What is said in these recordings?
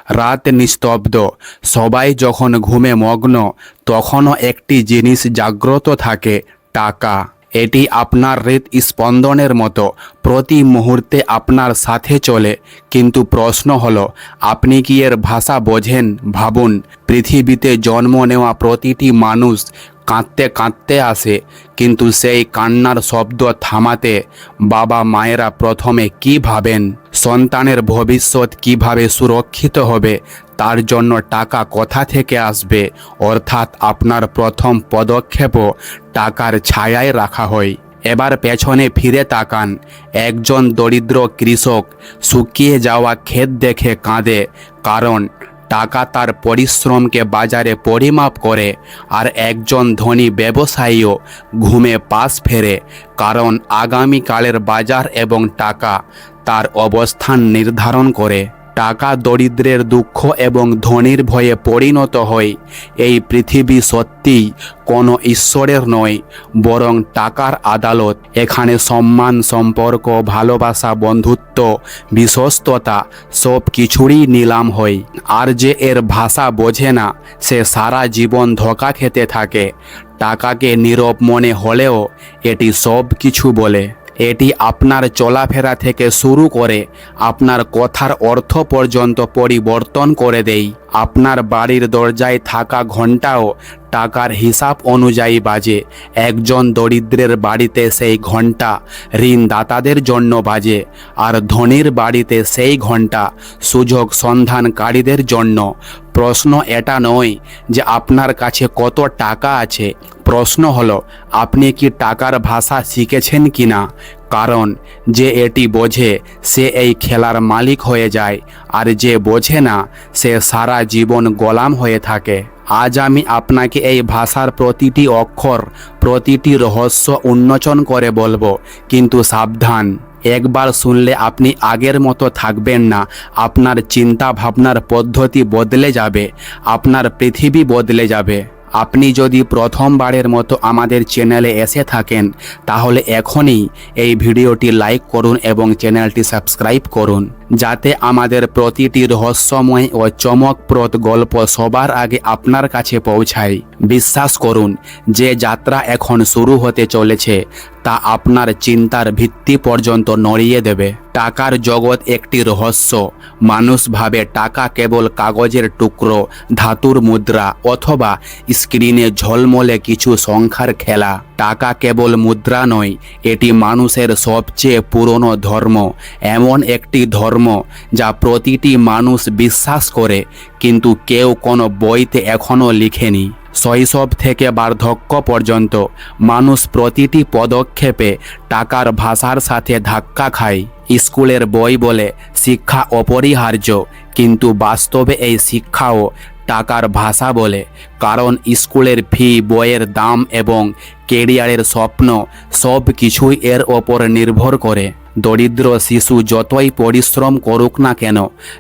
রাত নিস্তব্ধ, সবাই যখন ঘুমে মগ্ন, তখনও একটি জিনিস জাগ্রত থাকে, টাকা। এটি আপনার হৃৎস্পন্দনের মতো প্রতি মুহূর্তে আপনার সাথে চলে। কিন্তু প্রশ্ন হলো, আপনি কি এর ভাষা বোঝেন? ভাবুন, পৃথিবীতে জন্ম নেওয়া প্রতিটি মানুষ কাঁদতে কাঁদতে আসে, কিন্তু সেই কান্নার শব্দ থামাতে বাবা মায়েরা প্রথমে কি ভাবেন? সন্তানের ভবিষ্যৎ কিভাবে সুরক্ষিত হবে, তার জন্য টাকা কোথা থেকে আসবে, অর্থাৎ আপনার প্রথম পদক্ষেপও টাকার ছায়ায় রাখা হয়। এবার পেছনে ফিরে তাকান। একজন দরিদ্র কৃষক শুকিয়ে যাওয়া ক্ষেত দেখে কাঁদে, কারণ টাকা তার পরিশ্রমকে বাজারে পরিমাপ করে। আর একজন ধনী ব্যবসায়ীও ঘুমে পাশ ফেরে, কারণ আগামীকালের বাজার এবং টাকা তার অবস্থান নির্ধারণ করে। টাকা দরিদ্রের দুঃখ এবং ধনীর ভয়ে পরিণত হয়। এই পৃথিবী সত্যিই কোনো ঈশ্বরের নয়, বরং টাকার আদালত। এখানে সম্মান, সম্পর্ক, ভালোবাসা, বন্ধুত্ব, বিশ্বস্ততা সব কিছুরই নিলাম হয়। আর যে এর ভাষা বোঝে না, সে সারা জীবন ধোঁকা খেতে থাকে। টাকাকে নীরব মনে হলেও এটি সব কিছু বলে। এটি আপনার চলাফেরা থেকে শুরু করে আপনার কথার অর্থ পর্যন্ত পরিবর্তন করে দেয়। আপনার বাড়ির দরজায় থাকা ঘণ্টাও টাকার হিসাব অনুযায়ী বাজে। একজন দরিদ্রের বাড়িতে সেই ঘণ্টা ঋণদাতাদের জন্য বাজে, আর ধনীর বাড়িতে সেই ঘণ্টা সুযোগ সন্ধানকারীদের জন্য। প্রশ্ন এটা নয় যে আপনার কাছে কত টাকা আছে, প্রশ্ন হলো আপনি কি টাকার ভাষা শিখেছেন কিনা। কারণ যে এটি বোঝে সে এই খেলার মালিক হয়ে যায়, আর যে বোঝে না সে সারা জীবন গোলাম হয়ে থাকে। আজ আমি আপনাকে এই ভাষার প্রতিটি অক্ষর, প্রতিটি রহস্য উন্মোচন করে বলবো। কিন্তু সাবধান, একবার শুনলে আপনি আগের মতো থাকবেন না। আপনার চিন্তা ভাবনার পদ্ধতি বদলে যাবে, আপনার পৃথিবী বদলে যাবে। আপনি যদি প্রথমবারের মতো আমাদের চ্যানেলে এসে থাকেন, তাহলে এখনই এই ভিডিওটি লাইক করুন এবং চ্যানেলটি সাবস্ক্রাইব করুন, যাতে আমাদের প্রতিটি রহস্যময় ও চমকপ্রদ গল্প সবার আগে আপনার কাছে পৌঁছায়। বিশ্বাস করুন, যে যাত্রা এখন শুরু হতে চলেছে তা আপনার চিন্তার ভিত্তি পর্যন্ত নড়িয়ে দেবে। টাকার জগৎ একটি রহস্য। মানুষ ভাবে টাকা কেবল কাগজের টুকরো, ধাতুর মুদ্রা অথবা স্ক্রিনে ঝলমলে কিছু সংখ্যার খেলা। টাকা কেবল মুদ্রা নয়, এটি মানুষের সবচেয়ে পুরনো ধর্ম। এমন একটি ধর্ম যা প্রতিটি মানুষ বিশ্বাস করে, কিন্তু কেউ কোনো বইতে এখনও লিখেনি। শৈশব থেকে বার্ধক্য পর্যন্ত মানুষ প্রতিটি পদক্ষেপে টাকার ভাষার সাথে ধাক্কা খায়। স্কুলের বই বলে শিক্ষা অপরিহার্য, কিন্তু বাস্তবে এই শিক্ষাও টাকার ভাষা বলে। কারণ স্কুলের ফি, বইয়ের দাম এবং কেরিয়ারের স্বপ্ন সব কিছুই এর ওপর নির্ভর করে। দরিদ্র শিশু যতই পরিশ্রম করুক না কেন,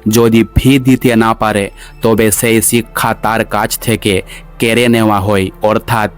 যদি ফি দিতে না পারে, তবে সেই শিক্ষা তার কাছ থেকে কেড়ে নেওয়া হয়। অর্থাৎ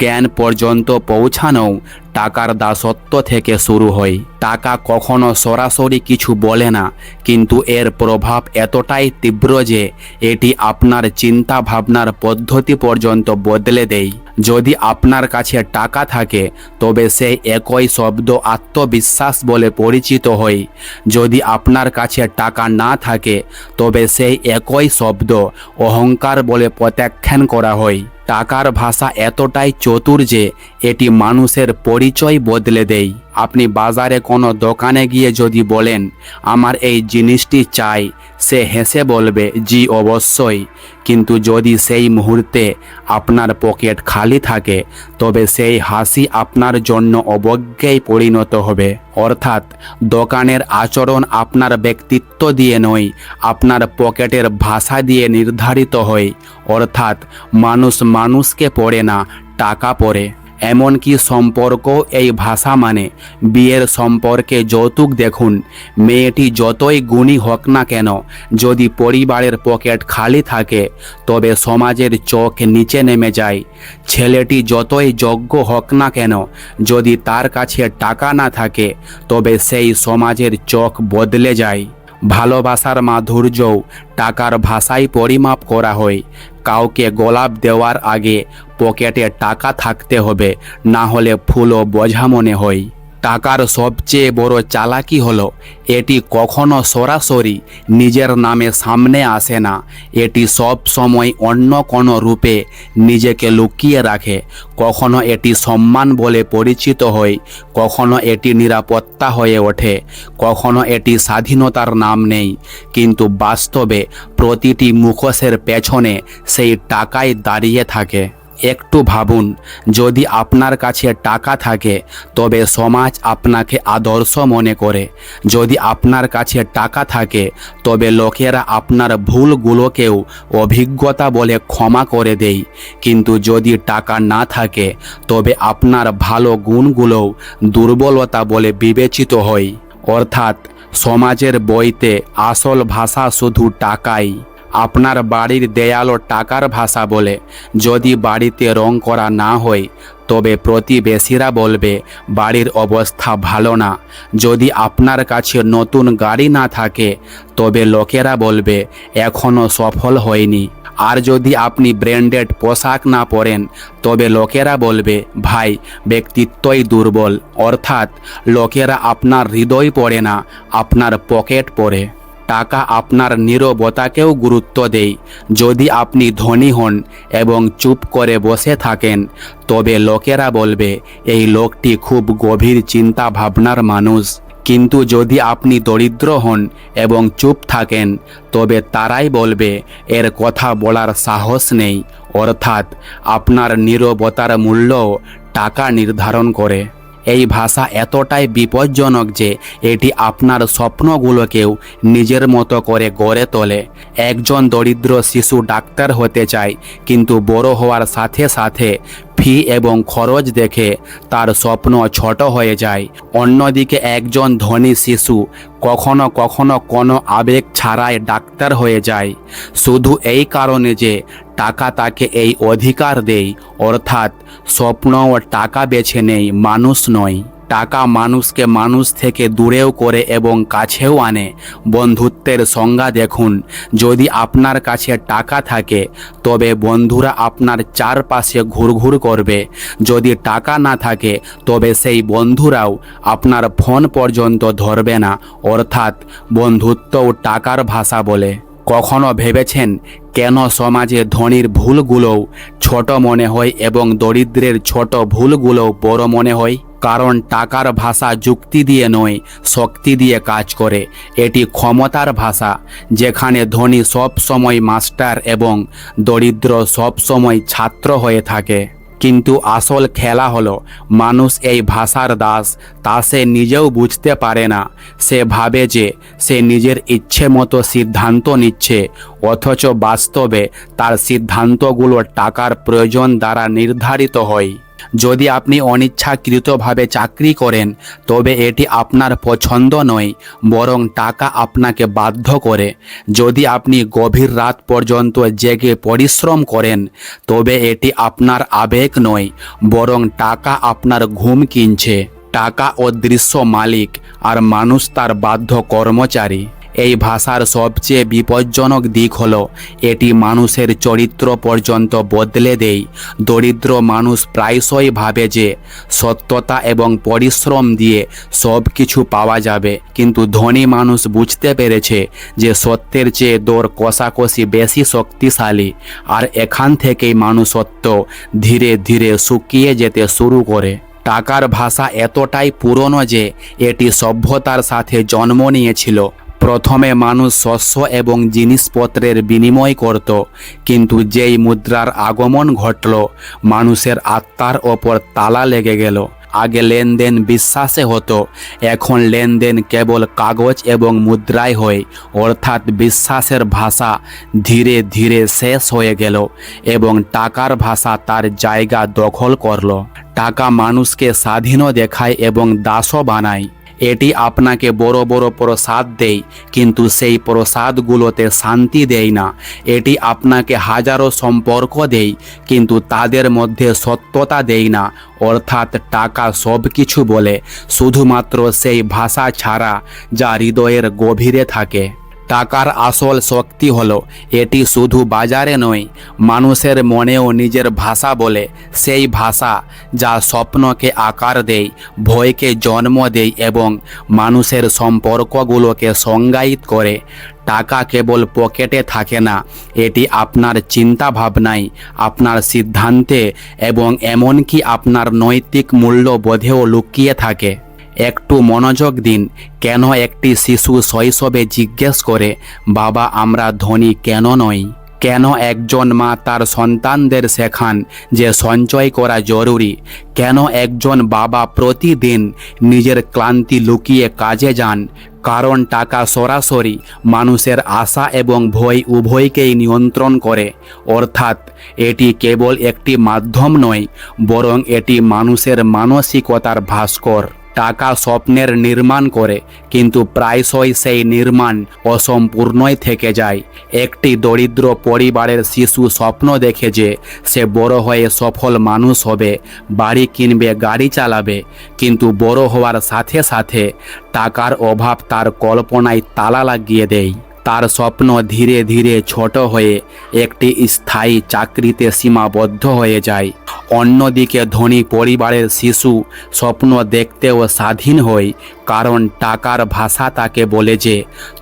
জ্ঞান পর্যন্ত পৌঁছানোও টাকার দাসত্ব থেকে শুরু হয়। টাকা কখনো সরাসরি কিছু বলে না, কিন্তু এর প্রভাব এতটাই তীব্র যে এটি আপনার চিন্তা ভাবনার পদ্ধতি পর্যন্ত বদলে দেয়। যদি আপনার কাছে টাকা থাকে, তবে সেই একই শব্দ আত্মবিশ্বাস বলে পরিচিত হয়। যদি আপনার কাছে টাকা না থাকে, তবে সেই একই শব্দ অহংকার বলে প্রত্যাখ্যান করা হয়। টাকার ভাষা এতটাই চতুর যে এটি মানুষের পরিচয় বদলে দেয়। আপনি বাজারে কোনো দোকানে গিয়ে যদি বলেন, আমার এই জিনিসটি চাই, সে হেসে বলবে, জি অবশ্যই। কিন্তু যদি সেই মুহূর্তে আপনার পকেট খালি থাকে, তবে সেই হাসি আপনার জন্য অবজ্ঞায় পরিণত হবে। অর্থাৎ দোকানের আচরণ আপনার ব্যক্তিত্ব দিয়ে নয়, আপনার পকেটের ভাষা দিয়ে নির্ধারিত হয়। অর্থাৎ মানুষ মানুষকে পড়ে না, টাকা পড়ে। এমনকি সম্পর্ক এই ভাষা মানে। বিয়ের সম্পর্কে যৌতুক দেখুন, মেয়েটি যতই গুণী হোক না কেন, যদি পরিবারের পকেট খালি থাকে, তবে সমাজের চোখ নিচে নেমে যায়। ছেলেটি যতই যোগ্য হোক না কেন, যদি তার কাছে টাকা না থাকে, তবে সেই সমাজের চোখ বদলে যায়। ভালোবাসার মাধুর্যও টাকার ভাষায় পরিমাপ করা হয়। কাউকে গোলাপ দেওয়ার আগে পকেটে টাকা থাকতে হবে, না হলে ফুলও বোঝা মনে হয়। টাকার সবচেয়ে বড় চালাকি হলো এটি কখনো সরাসরি নিজের নামে সামনে আসে না। এটি সব সময় অন্য কোনো রূপে নিজেকে লুকিয়ে রাখে। কখনো এটি সম্মান বলে পরিচিত হয়, কখনো এটি নিরাপত্তা হয়ে ওঠে, কখনো এটি স্বাধীনতার নাম নেই। কিন্তু বাস্তবে প্রতিটি মুখোশের পেছনে সেই টাকাই দাঁড়িয়ে থাকে। একটু ভাবুন, যদি আপনার কাছে টাকা থাকে তবে সমাজ আপনাকে আদর্শ মনে করে। যদি আপনার কাছে টাকা থাকে তবে লোকেরা আপনার ভুলগুলোকেও অভিজ্ঞতা বলে ক্ষমা করে দেয়। কিন্তু যদি টাকা না থাকে তবে আপনার ভালো গুণগুলোও দুর্বলতা বলে বিবেচিত হয়। অর্থাৎ সমাজের বইতে আসল ভাষা শুধু টাকাই। আপনার বাড়ির দেয়ালও টাকার ভাষা বলে। যদি বাড়িতে রং করা না হয় তবে প্রতিবেশীরা বলবে বাড়ির অবস্থা ভালো না। যদি আপনার কাছে নতুন গাড়ি না থাকে তবে লোকেরা বলবে এখনও সফল হয়নি। আর যদি আপনি ব্র্যান্ডেড পোশাক না পরেন তবে লোকেরা বলবে ভাই ব্যক্তিত্বই দুর্বল। অর্থাৎ লোকেরা আপনার হৃদয় পড়ে না, আপনার পকেট পড়ে। টাকা আপনার নীরবতাকেও গুরুত্ব দেয়। যদি আপনি ধনী হন এবং চুপ করে বসে থাকেন তবে লোকেরা বলবে এই লোকটি খুব গভীর চিন্তা ভাবনার মানুষ। কিন্তু যদি আপনি দরিদ্র হন এবং চুপ থাকেন তবে তারাই বলবে এর কথা বলার সাহস নেই। অর্থাৎ আপনার নীরবতার মূল্যও টাকা নির্ধারণ করে। এই ভাষা এতটাই বিপজ্জনক যে এটি আপনার স্বপ্নগুলোকেও নিজের মতো করে গড়ে তোলে। একজন দরিদ্র শিশু ডাক্তার হতে চায়, কিন্তু বড় হওয়ার সাথে সাথে ফি এবং খরচ দেখে তার স্বপ্ন ছোট হয়ে যায়। অন্যদিকে একজন ধনী শিশু কখনো কখনো কোনো আবেগ ছাড়াই ডাক্তার হয়ে যায়, শুধু এই কারণে যে টাকা তাকে এই অধিকার দেয়। অর্থাৎ স্বপ্ন ও টাকা বেছে নেই, মানুষ নয়। টাকা মানুষকে মানুষ থেকে দূরেও করে এবং কাছেও আনে। বন্ধুত্বের সংজ্ঞা দেখুন, যদি আপনার কাছে টাকা থাকে তবে বন্ধুরা আপনার চারপাশে ঘুরঘুর করবে। যদি টাকা না থাকে তবে সেই বন্ধুরাও আপনার ফোন পর্যন্ত ধরবে না। অর্থাৎ বন্ধুত্বও টাকার ভাষা বলে। কখনো ভেবেছেন কেন সমাজে ধনীর ভুলগুলোও ছোট মনে হয় এবং দরিদ্রের ছোট ভুলগুলোও বড় মনে হয়? কারণ টাকার ভাষা যুক্তি দিয়ে নয়, শক্তি দিয়ে কাজ করে। এটি ক্ষমতার ভাষা, যেখানে ধনী সব সময় মাস্টার এবং দরিদ্র সব সময় ছাত্র হয়ে থাকে। কিন্তু আসল খেলা হলো মানুষ এই ভাষার দাস। তা সে নিজেও বুঝতে পারে না। সে ভাবে যে সে নিজের ইচ্ছে মতো সিদ্ধান্ত নিচ্ছে, অথচ বাস্তবে তার সিদ্ধান্তগুলো টাকার প্রয়োজন দ্বারা নির্ধারিত হয়। যদি আপনি অনিচ্ছাকৃতভাবে চাকরি করেন তবে এটি আপনার পছন্দ নয়, বরং টাকা আপনাকে বাধ্য করে। যদি আপনি গভীর রাত পর্যন্ত জেগে পরিশ্রম করেন তবে এটি আপনার আবেগ নয়, বরং টাকা আপনার ঘুম কিনছে। টাকা অদৃশ্য মালিক আর মানুষ তার বাধ্য কর্মচারী। এই ভাষার সবচেয়ে বিপজ্জনক দিক হলো এটি মানুষের চরিত্র পর্যন্ত বদলে দেয়। দরিদ্র মানুষ প্রায়শই ভাবে যে সত্যতা এবং পরিশ্রম দিয়ে সব কিছু পাওয়া যাবে, কিন্তু ধনী মানুষ বুঝতে পেরেছে যে সত্যের চেয়ে দর কষাকষি বেশি শক্তিশালী। আর এখান থেকেই মানুষত্ব ধীরে ধীরে শুকিয়ে যেতে শুরু করে। টাকার ভাষা এতটাই পুরনো যে এটি সভ্যতার সাথে জন্ম নিয়েছিল। প্রথমে মানুষ শস্য এবং জিনিসপত্রের বিনিময় করত, কিন্তু যেই মুদ্রার আগমন ঘটল মানুষের আত্মার ওপর তালা লেগে গেল। আগে লেনদেন বিশ্বাসে হতো, এখন লেনদেন কেবল কাগজ এবং মুদ্রায় হয়। অর্থাৎ বিশ্বাসের ভাষা ধীরে ধীরে শেষ হয়ে গেল এবং টাকার ভাষা তার জায়গা দখল করল। টাকা মানুষকে স্বাধীনও দেখায় এবং দাসও বানায়। এটি আপনাকে বড় বড় প্রসাদ দেয়, কিন্তু সেই প্রসাদগুলোতে শান্তি দেয় না। এটি আপনাকে হাজারো সম্পর্ক দেয়, কিন্তু তাদের মধ্যে সত্যতা দেয় না। অর্থাৎ টাকা সব কিছু বলে, শুধুমাত্র সেই ভাষা ছাড়া যা হৃদয়ের গভীরে থাকে। টাকার আসল শক্তি হলো এটি শুধু বাজারে নয়, মানুষের মনেও নিজের ভাষা বলে। সেই ভাষা যা স্বপ্নকে আকার দেয়, ভয়কে জন্ম দেয় এবং মানুষের সম্পর্কগুলোকে সংজ্ঞায়িত করে। টাকা কেবল পকেটে থাকে না, এটি আপনার চিন্তা ভাবনায়, আপনার সিদ্ধান্তে এবং এমনকি আপনার নৈতিক মূল্যবোধেও লুকিয়ে থাকে। একটু মনোযোগ দিন। কেন একটি শিশু শৈশবে জিজ্ঞেস করে, বাবা আমরা ধনী কেন নই? কেন একজন মা তার সন্তানদের শেখান যে সঞ্চয় করা জরুরি? কেন একজন বাবা প্রতিদিন নিজের ক্লান্তি লুকিয়ে কাজে যান? কারণ টাকা সরাসরি মানুষের আশা এবং ভয় উভয়কেই নিয়ন্ত্রণ করে। অর্থাৎ এটি কেবল একটি মাধ্যম নয়, বরং এটি মানুষের মানসিকতার ভাস্কর। টাকা স্বপ্নের নির্মাণ করে, কিন্তু প্রায়শই সেই নির্মাণ অসম্পূর্ণই থেকে যায়। একটি দরিদ্র পরিবারের শিশু স্বপ্ন দেখে যে সে বড় হয়ে সফল মানুষ হবে, বাড়ি কিনবে, গাড়ি চালাবে, কিন্তু বড় হওয়ার সাথে সাথে টাকার অভাব তার কল্পনায় তালা লাগিয়ে দেয়। তার স্বপ্ন ধীরে ধীরে ছোট হয়ে একটি স্থায়ী চাকরিতে সীমাবদ্ধ হয়ে যায়। অন্যদিকে ধনী পরিবারের শিশু স্বপ্ন দেখতেও স্বাধীন হয়, কারণ টাকার ভাষা তাকে বলে যে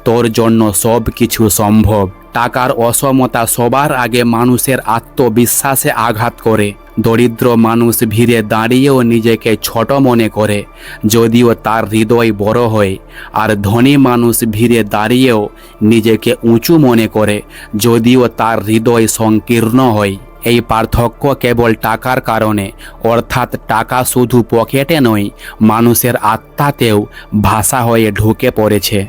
তোর জন্য সব কিছু সম্ভব। টাকার অসমতা সবার আগে মানুষের আত্মবিশ্বাসে আঘাত করে। দরিদ্র মানুষ ভিড়ে দাঁড়িয়েও নিজেকে ছোট মনে করে, যদিও তার হৃদয় বড় হয়। আর ধনী মানুষ ভিড়ে দাঁড়িয়েও নিজেকে উঁচু মনে করে, যদিও তার হৃদয় সংকীর্ণ হয়। এই পার্থক্য কেবল টাকার কারণে। অর্থাৎ টাকা শুধু পকেটে নয়, মানুষের আত্মাতেও ভাষা হয়ে ঢুকে পড়েছে।